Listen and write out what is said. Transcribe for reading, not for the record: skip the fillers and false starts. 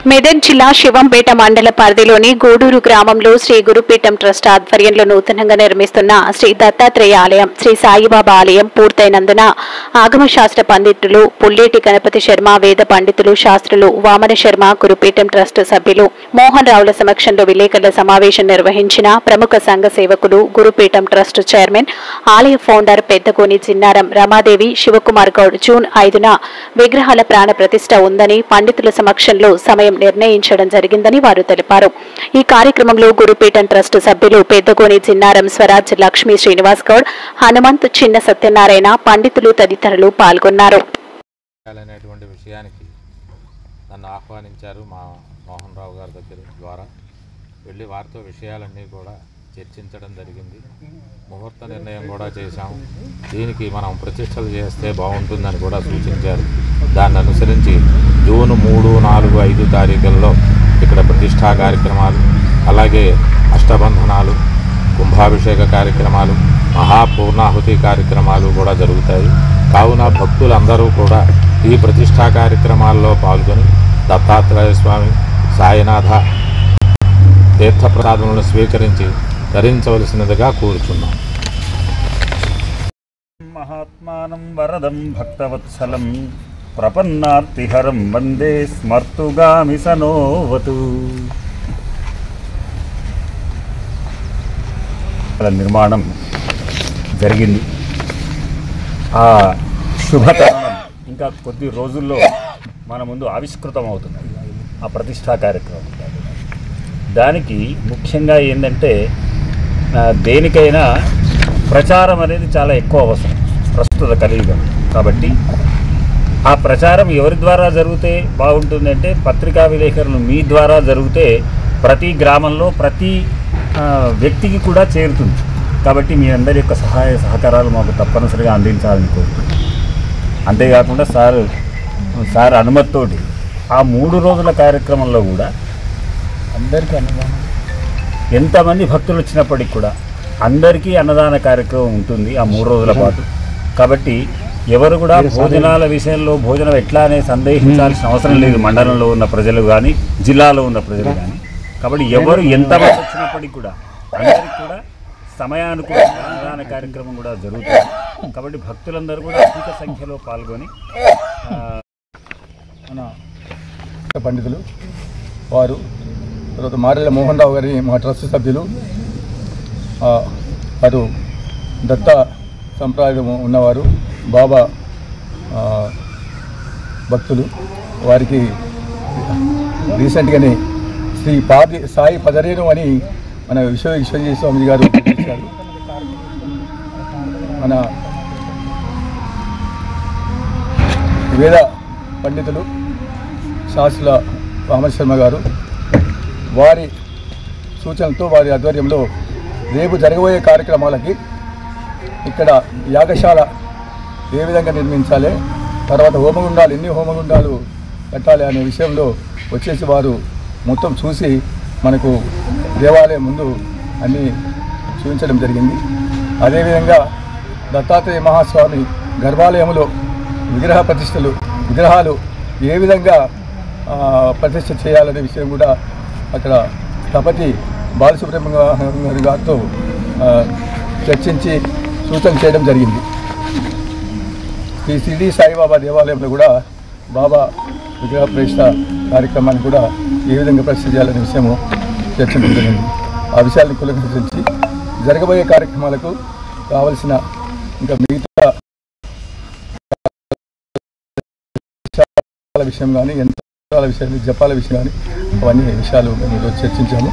మెదక్ జిల్లా శివంపేట మండల పరిధిలోని గూడూరు గ్రామంలో శ్రీ గురుపీఠం ట్రస్ట్ ఆధ్వర్యంలో నూతనంగా నిర్మిస్తున్న శ్రీ దత్తాత్రేయ ఆలయం, శ్రీ సాయిబాబా ఆలయం పూర్తయినందున ఆగమశాస్త్ర పండితులు పుల్లేటి గణపతి శర్మ, వేద పండితులు, శాస్త్రులు వామన శర్మ, గురుపీఠం ట్రస్ట్ సభ్యులు మోహన్ రావుల సమక్షంలో విలేకరుల సమావేశం నిర్వహించిన ప్రముఖ సంఘ సేవకులు, గురుపీఠం ట్రస్ట్ చైర్మన్, ఆలయ ఫౌండర్ పెద్దకోని చిన్నారం రమాదేవి, శివకుమార్ గౌడ్ జూన్ 5న విగ్రహాల ప్రాణ ప్రతిష్ఠ ఉందని పండితుల సమక్షంలో సమయం నిర్ణయించడం జరిగిందని వారు తెలిపారు. ఈ కార్యక్రమంలో గురుపీఠం ట్రస్ట్ సభ్యులు పెద్దకోని చిన్నారం, స్వరాజ్, లక్ష్మీ శ్రీనివాస్ గౌడ్, హనుమంత్, చిన్న సత్యనారాయణ, పండితులు తదితరులు పాల్గొన్నారు. నన్ను ఆహ్వానించారు మా మోహన్ రావు గారి దగ్గర ద్వారా వెళ్ళి వారితో విషయాలన్నీ కూడా చర్చించడం జరిగింది. ముహూర్త నిర్ణయం కూడా చేశాము. దీనికి మనం ప్రతిష్టలు చేస్తే బాగుంటుందని కూడా సూచించారు. దాన్ని అనుసరించి జూన్ 3, 4, 5 తారీఖుల్లో ఇక్కడ ప్రతిష్టా కార్యక్రమాలు, అలాగే అష్టబంధనాలు, కుంభాభిషేక కార్యక్రమాలు, మహాపూర్ణాహుతి కార్యక్రమాలు కూడా జరుగుతాయి. కావున భక్తులందరూ కూడా ఈ ప్రతిష్టా కార్యక్రమాల్లో పాల్గొని దత్తాత్రేయ స్వామి, సాయినాథ తీర్థప్రసాదములను స్వీకరించి ధరించవలసినదిగా కోరుచున్నాం. మహాత్మానం వరదం భక్తవత్సలం ప్రపన్నార్తిహరం వందే స్మర్తుగామి సనోవతు. నిర్మాణం జరిగింది. ఆ శుభతరుణం ఇంకా కొద్ది రోజుల్లో మన ముందు ఆవిష్కృతం అవుతుంది. ఆ ప్రతిష్టా కార్యక్రమం దానికి ముఖ్యంగా ఏంటంటే దేనికైనా ప్రచారం అనేది చాలా ఎక్కువ అవసరం ప్రస్తుత కలియుగం. కాబట్టి ఆ ప్రచారం ఎవరి ద్వారా జరిగితే బాగుంటుందంటే పత్రికా విలేకరులు మీ ద్వారా జరిగితే ప్రతి గ్రామంలో ప్రతి వ్యక్తికి కూడా చేరుతుంది. కాబట్టి మీ అందరి యొక్క సహాయ సహకారాలు మాకు తప్పనిసరిగా అందించాలని కోరుతున్నాను. అంతేకాకుండా సార్ అనుమతితోటి ఆ 3 రోజుల కార్యక్రమంలో కూడా అందరికీ అన్నదానం, ఎంతమంది భక్తులు వచ్చినప్పటికి కూడా అందరికీ అన్నదాన కార్యక్రమం ఉంటుంది ఆ 3 రోజుల పాటు. కాబట్టి ఎవరు కూడా భోజనాల విషయంలో భోజనం ఎట్లా అనే సందేహించాల్సిన అవసరం లేదు, మండలంలో ఉన్న ప్రజలు కానీ జిల్లాలో ఉన్న ప్రజలు కానీ. కాబట్టి ఎవరు ఎంతమంది వచ్చినప్పటికీ కూడా అందరికీ కూడా సమయానుకూల అన్నదాన కార్యక్రమం కూడా జరుగుతుంది. కాబట్టి భక్తులందరూ కూడా అధిక సంఖ్యలో పాల్గొని మన పండితులు వారు, తర్వాత మారెళ్ళ మోహన్ రావు గారి మా ట్రస్ట్ సభ్యులు, వారు దత్త సంప్రదాయం ఉన్నవారు, బాబా భక్తులు. వారికి రీసెంట్గానే శ్రీ సాయి పదరేను అని మన విశ్వజయ స్వామి గారు ఇచ్చారు. మన వేద పండితులు శాస్త్రుల వామన శర్మ గారు, వారి సూచనలతో వారి ఆధ్వర్యంలో రేపు జరగబోయే కార్యక్రమాలకి ఇక్కడ యాగశాల ఏ విధంగా నిర్మించాలి, తర్వాత హోమగుండాలు ఎన్ని హోమగుండాలు కట్టాలి అనే విషయంలో వచ్చేసి వారు మొత్తం చూసి మనకు దేవాలయం ముందు అన్నీ చూపించడం జరిగింది. అదేవిధంగా దత్తాత్రేయ మహాస్వామి గర్భాలయంలో విగ్రహాలు ఏ విధంగా ప్రతిష్ఠ చేయాలనే విషయం కూడా అక్కడ స్థపతి బాలసుబ్రహ్మణ్యం గారితో చర్చించి సూచన చేయడం జరిగింది. ఈ షిరిడి సాయిబాబా దేవాలయంలో కూడా బాబా విగ్రహ ప్రతిష్ఠ కార్యక్రమాన్ని కూడా ఏ విధంగా ప్రతిష్ఠ చేయాలనే విషయము చర్చించడం జరిగింది. ఆ విషయాన్ని కులంకరించి జరగబోయే కార్యక్రమాలకు కావలసిన ఇంకా మిగతా విషయం కానీ యంత్రాల విషయం, జపాల విషయం కానీ అవన్నీ విషయాలు ఈరోజు చర్చించాము.